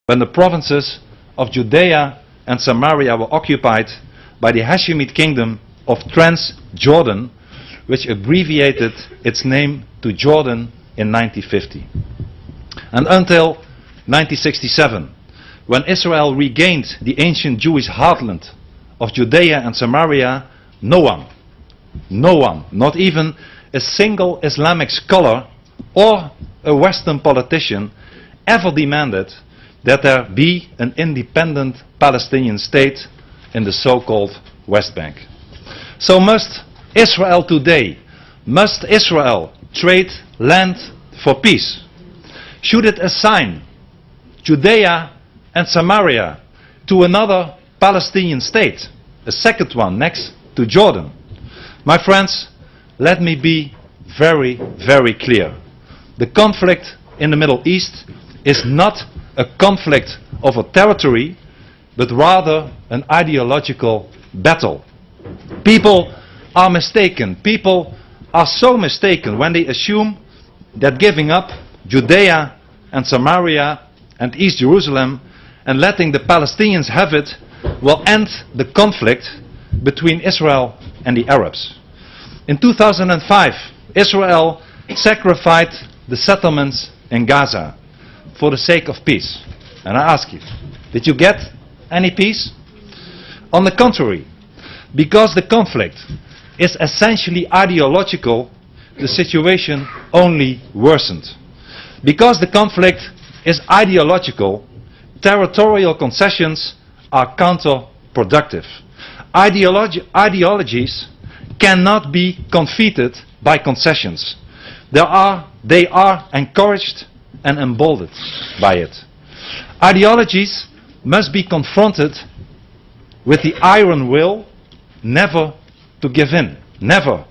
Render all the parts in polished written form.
when the provinces of Judea and Samaria were occupied by the Hashemite kingdom of Transjordan, which abbreviated its name to Jordan in 1950. And until 1967, when Israel regained the ancient Jewish heartland of Judea and Samaria, no one, not even a single Islamic scholar or a Western politician ever demanded that there be an independent Palestinian state in the so-called West Bank. So must Israel today, must Israel trade land for peace? Should it assign Judea and Samaria to another Palestinian state, a second one next to Jordan? My friends, let me be very, very clear. The conflict in the Middle East is not a conflict of a territory, but rather an ideological battle. People are mistaken. People are so mistaken when they assume that giving up Judea and Samaria and East Jerusalem and letting the Palestinians have it will end the conflict between Israel and the Arabs. In 2005, Israel sacrificed the settlements in Gaza for the sake of peace. And I ask you, did you get any peace? On the contrary, because the conflict is essentially ideological, the situation only worsened. Because the conflict is ideological, territorial concessions are counterproductive. Ideologies cannot be confeated by concessions. They are encouraged and emboldened by it. Ideologies must be confronted with the iron will never to give in. Never,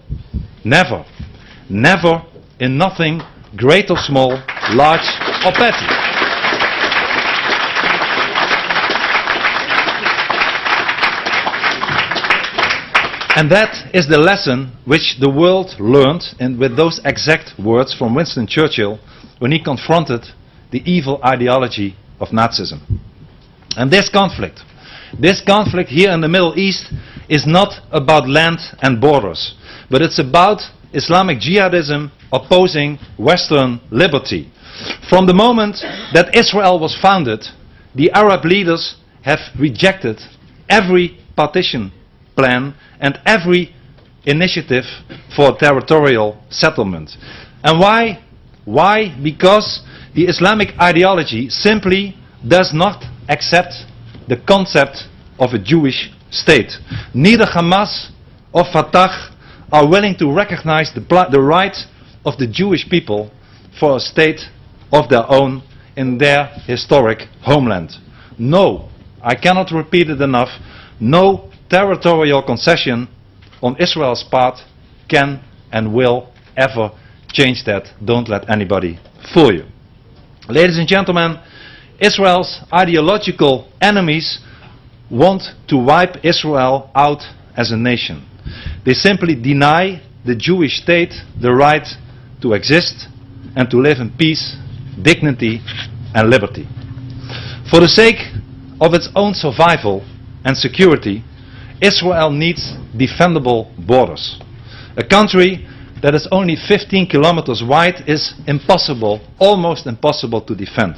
never, never in nothing, great or small, large or petty. And that is the lesson which the world learned, and with those exact words from Winston Churchill when he confronted the evil ideology of Nazism. And this conflict here in the Middle East is not about land and borders, but it's about Islamic jihadism opposing Western liberty. From the moment that Israel was founded, the Arab leaders have rejected every partition plan and every initiative for territorial settlement. And why? Why? Because the Islamic ideology simply does not accept the concept of a Jewish state. Neither Hamas or Fatah are willing to recognize the right of the Jewish people for a state of their own in their historic homeland. No, I cannot repeat it enough, no territorial concession on Israel's part can and will ever change that. Don't let anybody fool you. Ladies and gentlemen, Israel's ideological enemies want to wipe Israel out as a nation. They simply deny the Jewish state the right to exist and to live in peace, dignity and liberty. For the sake of its own survival and security, Israel needs defendable borders. A country that is only 15 kilometers wide is impossible, almost impossible to defend.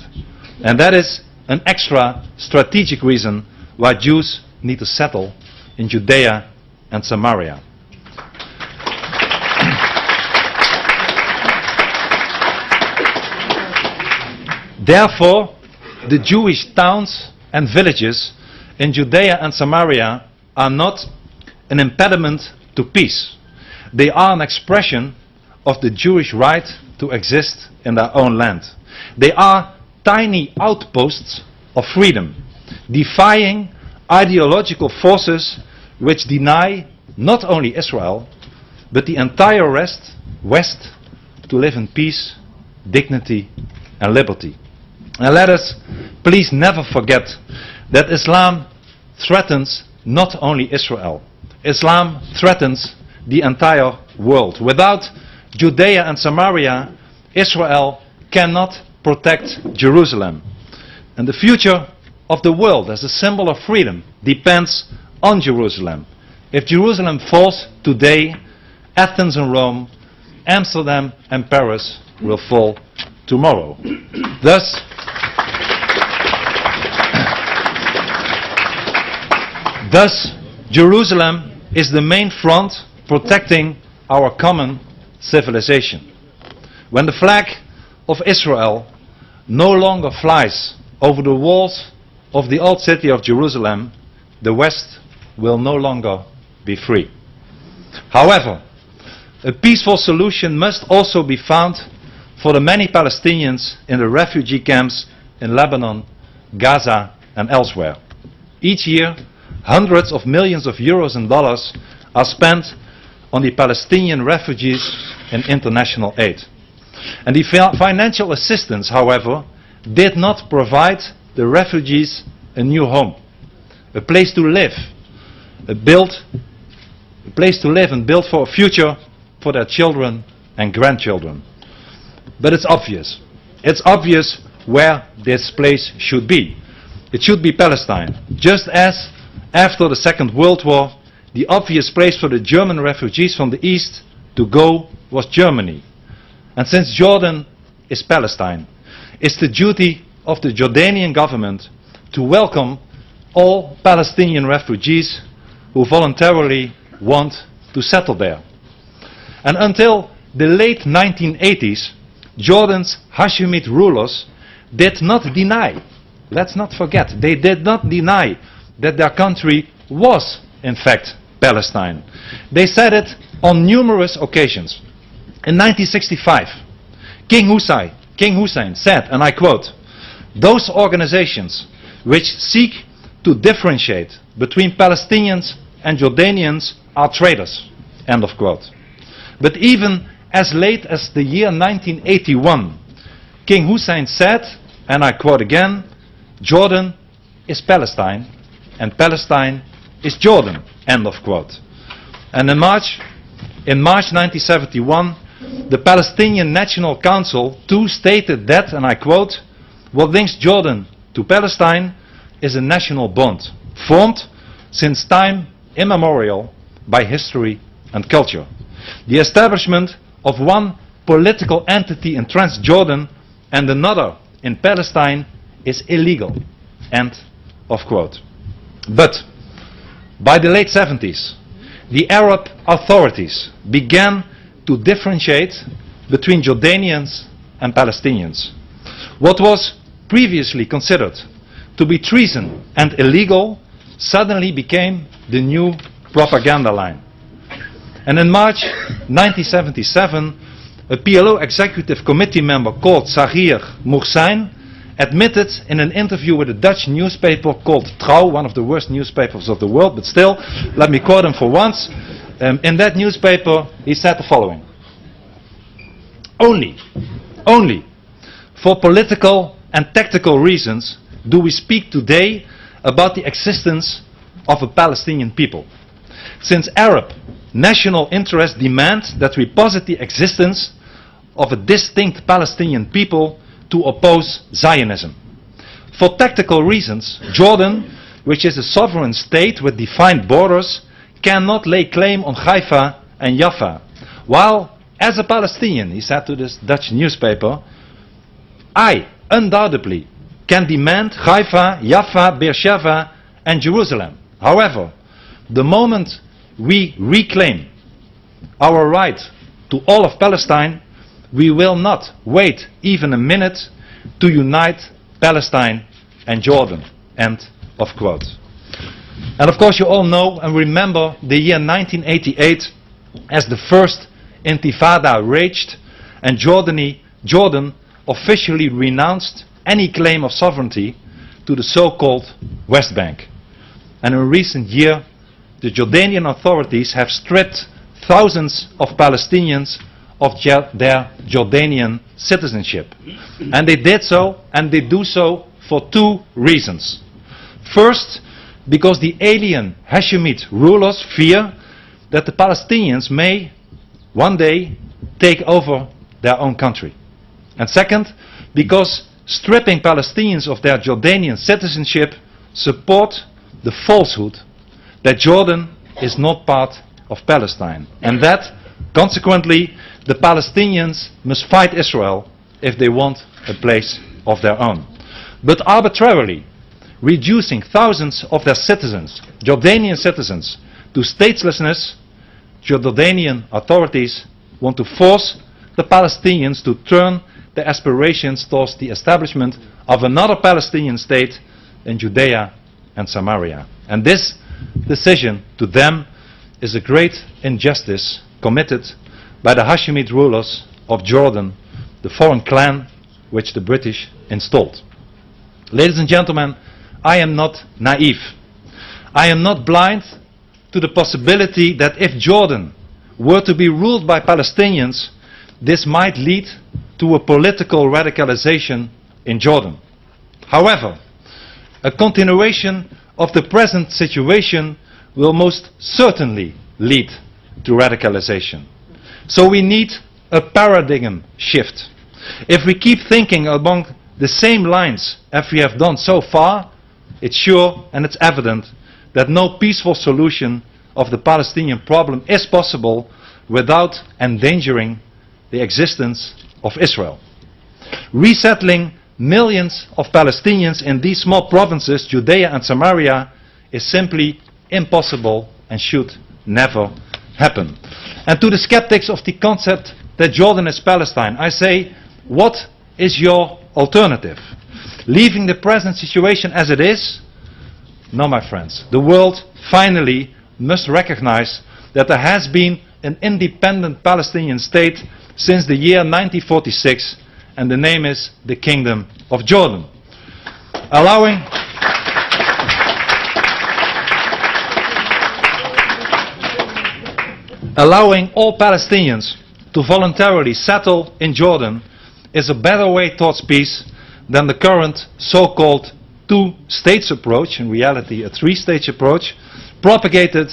And that is an extra strategic reason why Jews need to settle in Judea and Samaria. Therefore, the Jewish towns and villages in Judea and Samaria are not an impediment to peace. They are an expression of the Jewish right to exist in their own land. They are tiny outposts of freedom, defying ideological forces which deny not only Israel, but the entire West to live in peace, dignity and liberty. And let us please never forget that Islam threatens not only Israel. Islam threatens the entire world. Without Judea and Samaria, Israel cannot protect Jerusalem. And the future of the world as a symbol of freedom depends on Jerusalem. If Jerusalem falls today, Athens and Rome, Amsterdam and Paris will fall tomorrow. Thus, Jerusalem is the main front protecting our common civilization. When the flag of Israel no longer flies over the walls of the old city of Jerusalem, the West will no longer be free. However, a peaceful solution must also be found for the many Palestinians in the refugee camps in Lebanon, Gaza and elsewhere. Each year, hundreds of millions of euros and dollars are spent on the Palestinian refugees in international aid. And the financial assistance, however, did not provide the refugees a new home, a place to live, a place to live and build for a future for their children and grandchildren. But it's obvious. It's obvious where this place should be. It should be Palestine. Just as after the Second World War, the obvious place for the German refugees from the east to go was Germany. And since Jordan is Palestine, it's the duty of the Jordanian government to welcome all Palestinian refugees who voluntarily want to settle there. And until the late 1980s, Jordan's Hashemite rulers did not deny, let's not forget, they did not deny that their country was in fact Palestine. They said it on numerous occasions. In 1965, King Hussein said, and I quote, "Those organizations which seek to differentiate between Palestinians and Jordanians are traitors," end of quote. But even as late as the year 1981, King Hussein said, and I quote again, "Jordan is Palestine and Palestine is Jordan," end of quote. And in March 1971, the Palestinian National Council too stated that, and I quote, "What links Jordan to Palestine is a national bond, formed since time immemorial by history and culture. The establishment of one political entity in Transjordan and another in Palestine is illegal," end of quote. But by the late 70s, the Arab authorities began to differentiate between Jordanians and Palestinians. What was previously considered to be treason and illegal suddenly became the new propaganda line. And in March 1977, a PLO executive committee member called Zahir Moursain admitted in an interview with a Dutch newspaper called Trouw, one of the worst newspapers of the world, but still, let me quote him for once. In that newspaper, he said the following: Only for political and tactical reasons do we speak today about the existence of a Palestinian people. Since Arab national interests demand that we posit the existence of a distinct Palestinian people to oppose Zionism. For tactical reasons, Jordan, which is a sovereign state with defined borders, cannot lay claim on Haifa and Jaffa. While, as a Palestinian, he said to this Dutch newspaper, I undoubtedly can demand Haifa, Jaffa, Beersheba and Jerusalem. However, the moment we reclaim our right to all of Palestine, we will not wait even a minute to unite Palestine and Jordan. End of quote. And of course you all know and remember the year 1988 as the first Intifada raged and Jordan officially renounced any claim of sovereignty to the so-called West Bank. And in a recent year, the Jordanian authorities have stripped thousands of Palestinians of their Jordanian citizenship. And they did so, and they do so for two reasons. First, because the alien Hashemite rulers fear that the Palestinians may one day take over their own country. And second, because stripping Palestinians of their Jordanian citizenship support the falsehood that Jordan is not part of Palestine, and that, consequently, the Palestinians must fight Israel if they want a place of their own. But arbitrarily reducing thousands of their citizens, Jordanian citizens, to statelessness, Jordanian authorities want to force the Palestinians to turn their aspirations towards the establishment of another Palestinian state in Judea and Samaria. And this decision to them is a great injustice committed by the Hashemite rulers of Jordan, the foreign clan which the British installed. Ladies and gentlemen, I am not naive. I am not blind to the possibility that if Jordan were to be ruled by Palestinians, this might lead to a political radicalization in Jordan. However, a continuation of the present situation will most certainly lead to radicalization. So we need a paradigm shift. If we keep thinking along the same lines as we have done so far, it's sure and it's evident that no peaceful solution of the Palestinian problem is possible without endangering the existence of Israel. Resettling millions of Palestinians in these small provinces, Judea and Samaria, is simply impossible and should never happen. And to the skeptics of the concept that Jordan is Palestine, I say, what is your alternative? Leaving the present situation as it is? No, my friends. The world finally must recognize that there has been an independent Palestinian state since the year 1946, and the name is the Kingdom of Jordan. Allowing all Palestinians to voluntarily settle in Jordan is a better way towards peace than the current so-called two-states approach, in reality a three-stage approach, propagated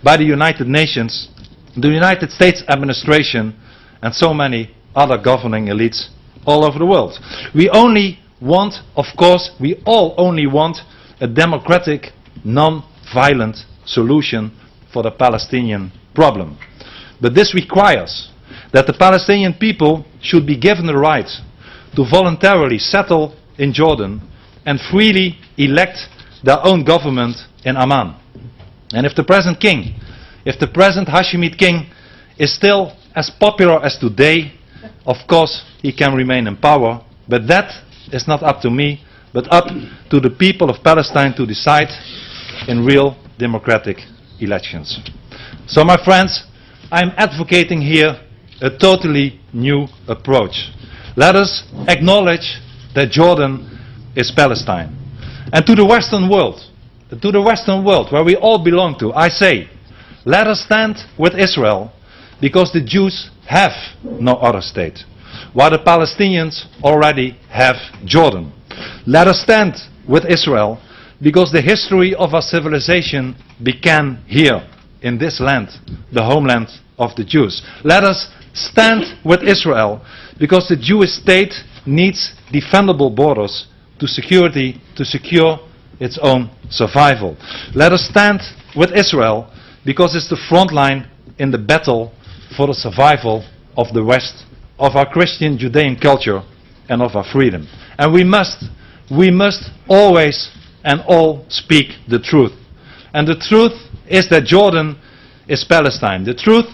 by the United Nations, the United States administration, and so many other governing elites all over the world. We only want, of course, we all only want a democratic, non-violent solution for the Palestinian problem. But this requires that the Palestinian people should be given the right to voluntarily settle in Jordan and freely elect their own government in Amman. And if the present king, if the present Hashemite king is still as popular as today, of course he can remain in power, but that is not up to me, but up to the people of Palestine to decide in real democratic elections. So my friends, I am advocating here a totally new approach. Let us acknowledge that Jordan is Palestine. And to the Western world where we all belong to, I say, let us stand with Israel, because the Jews have no other state, while the Palestinians already have Jordan. Let us stand with Israel, because the history of our civilization began here, in this land, the homeland of the Jews. Let us stand with Israel, because the Jewish state needs defendable borders to secure its own survival. Let us stand with Israel, because it's the front line in the battle for the survival of the West, of our Christian Judean culture, and of our freedom. And we must always and all speak the truth. And the truth is that Jordan is Palestine. The truth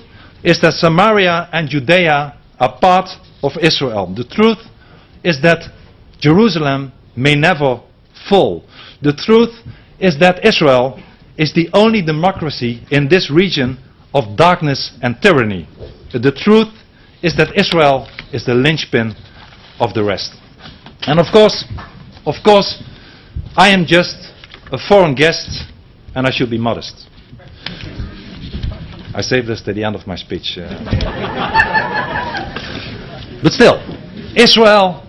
is that Samaria and Judea are part of Israel. The truth is that Jerusalem may never fall. The truth is that Israel is the only democracy in this region of darkness and tyranny. The truth is that Israel is the linchpin of the rest. And of course, I am just a foreign guest, and I should be modest. I saved this to the end of my speech. But still, Israel